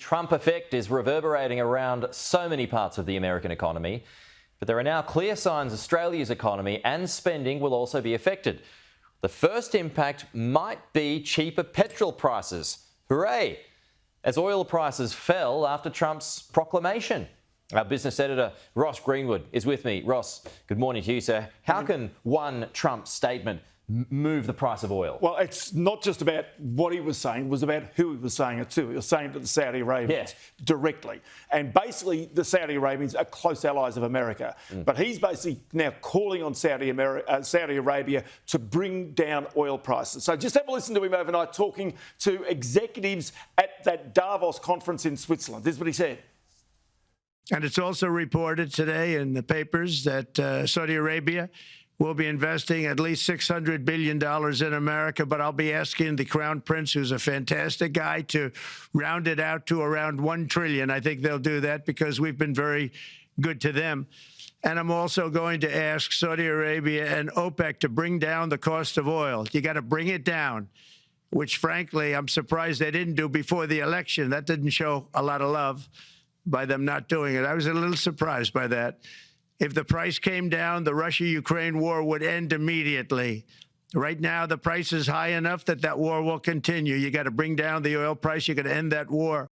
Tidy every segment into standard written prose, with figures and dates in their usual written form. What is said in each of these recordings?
Trump effect is reverberating around so many parts of the American economy, but there are now clear signs Australia's economy and spending will also be affected. The first impact might be cheaper petrol prices. Hooray! As oil prices fell after Trump's proclamation. Our business editor, Ross Greenwood, is with me. Ross, good morning to you, sir. How can one Trump statement move the price of oil? Well, it's not just about what he was saying, it was about who he was saying it to. He was saying it to the Saudi Arabians directly. And basically, the Saudi Arabians are close allies of America. But he's basically now calling on Saudi Arabia to bring down oil prices. So just have a listen to him overnight talking to executives at that Davos conference in Switzerland. This is what he said. And it's also reported today in the papers that Saudi Arabia will be investing at least $600 billion in America, but I'll be asking the Crown Prince, who's a fantastic guy, to round it out to around $1 trillion. I think they'll do that because we've been very good to them. And I'm also going to ask Saudi Arabia and OPEC to bring down the cost of oil. You got to bring it down, which, frankly, I'm surprised they didn't do before the election. That didn't show a lot of love by them not doing it. I was a little surprised by that. If the price came down, the Russia-Ukraine war would end immediately. Right now, the price is high enough that that war will continue. You got to bring down the oil price. You got to end that war.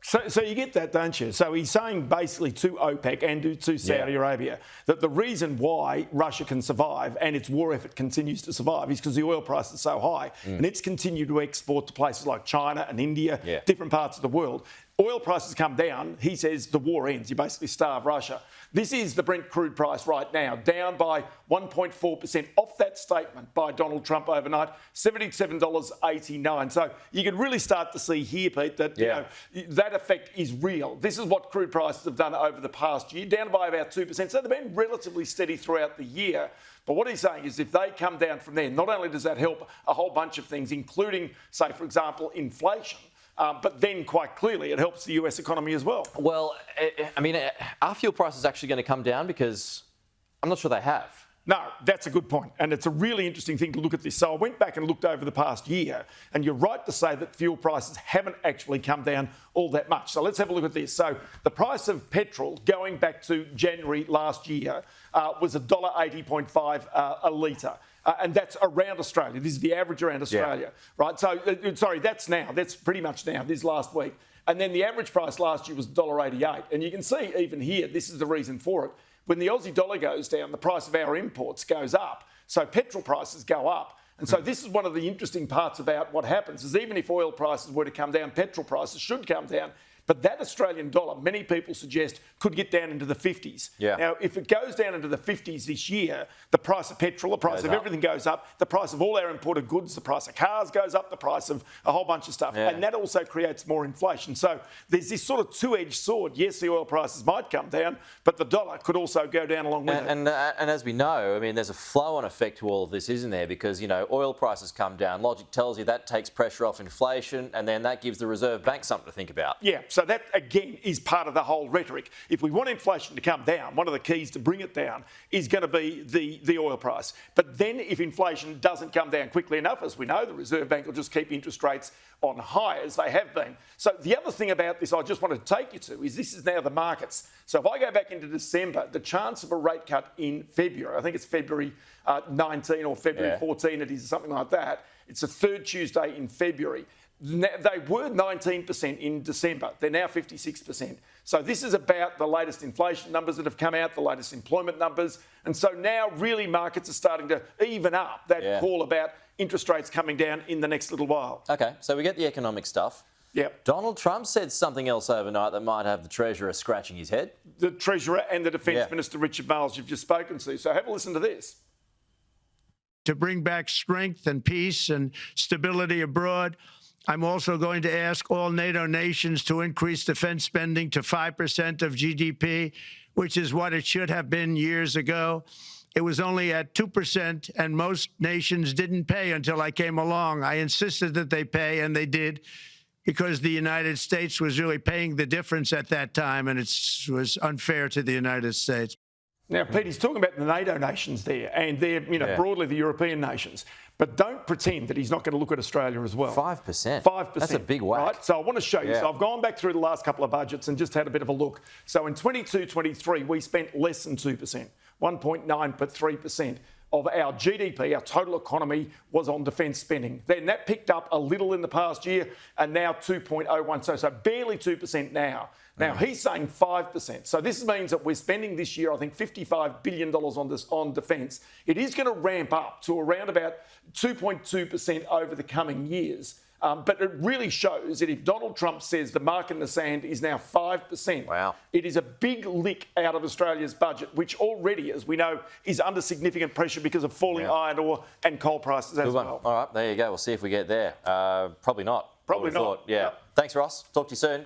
So you get that, don't you? So he's saying basically to OPEC and to Saudi Arabia that the reason why Russia can survive and its war effort continues to survive is because the oil price is so high and it's continued to export to places like China and India, different parts of the world. Oil prices come down, he says the war ends. You basically starve Russia. This is the Brent crude price right now, down by 1.4% off that statement by Donald Trump overnight, $77.89. So you can really start to see here, Pete, that you know, that effect is real. This is what crude prices have done over the past year, down by about 2%. So they've been relatively steady throughout the year. But what he's saying is if they come down from there, not only does that help a whole bunch of things, including, say, for example, inflation, but then quite clearly it helps the US economy as well. Well, I mean, are fuel prices actually going to come down? Because I'm not sure they have. No, that's a good point. And it's a really interesting thing to look at this. So I went back and looked over the past year, and you're right to say that fuel prices haven't actually come down all that much. So let's have a look at this. So the price of petrol going back to January last year was $1.80.5 a litre. And that's around Australia. This is the average around Australia, right? So, sorry, that's now. That's pretty much now, this last week. And then the average price last year was $1.88. And you can see even here, this is the reason for it. When the Aussie dollar goes down, the price of our imports goes up. So petrol prices go up. And so this is one of the interesting parts about what happens, is even if oil prices were to come down, petrol prices should come down. But that Australian dollar, many people suggest, could get down into the 50s. Now, if it goes down into the 50s this year, the price of petrol, the price of everything goes up, the price of all our imported goods, the price of cars goes up, the price of a whole bunch of stuff. And that also creates more inflation. So there's this sort of two-edged sword. Yes, the oil prices might come down, but the dollar could also go down along with it. And as we know, I mean, there's a flow-on effect to all of this, isn't there? Because, you know, oil prices come down. Logic tells you that takes pressure off inflation, and then that gives the Reserve Bank something to think about. So that, again, is part of the whole rhetoric. If we want inflation to come down, one of the keys to bring it down is going to be the oil price. But then if inflation doesn't come down quickly enough, as we know, the Reserve Bank will just keep interest rates on high as they have been. So the other thing about this I just wanted to take you to is this is now the markets. So if I go back into December, the chance of a rate cut in February, I think it's February 19 or February 14 it is, something like that. It's the third Tuesday in February. They were 19% in December. They're now 56%. So this is about the latest inflation numbers that have come out, the latest employment numbers. And so now really markets are starting to even up that call about interest rates coming down in the next little while. Okay, so we get the economic stuff. Donald Trump said something else overnight that might have the Treasurer scratching his head. The Treasurer and the Defence Minister, Richard Marles, you've just spoken to. So have a listen to this. To bring back strength and peace and stability abroad, I'm also going to ask all NATO nations to increase defense spending to 5% of GDP, which is what it should have been years ago. It was only at 2%, and most nations didn't pay until I came along. I insisted that they pay, and they did, because the United States was really paying the difference at that time, and it was unfair to the United States. Now, Pete, he's talking about the NATO nations there, and they're, broadly the European nations. But don't pretend that he's not going to look at Australia as well. 5%. 5%. That's a big whack. Right? So I want to show you. Yeah. So I've gone back through the last couple of budgets and just had a bit of a look. So in 22-23, we spent less than 2%, 1.9 but 3% of our GDP, our total economy, was on defence spending. Then that picked up a little in the past year, and now 2.01, so barely 2% now. Now, he's saying 5%. So this means that we're spending this year, I think, $55 billion on defence. It is going to ramp up to around about 2.2% over the coming years. But it really shows that if Donald Trump says the mark in the sand is now 5%, wow, it is a big lick out of Australia's budget, which already, as we know, is under significant pressure because of falling iron ore and coal prices as well. All right, there you go. We'll see if we get there. Probably not. Probably not. Yeah. Yep. Thanks, Ross. Talk to you soon.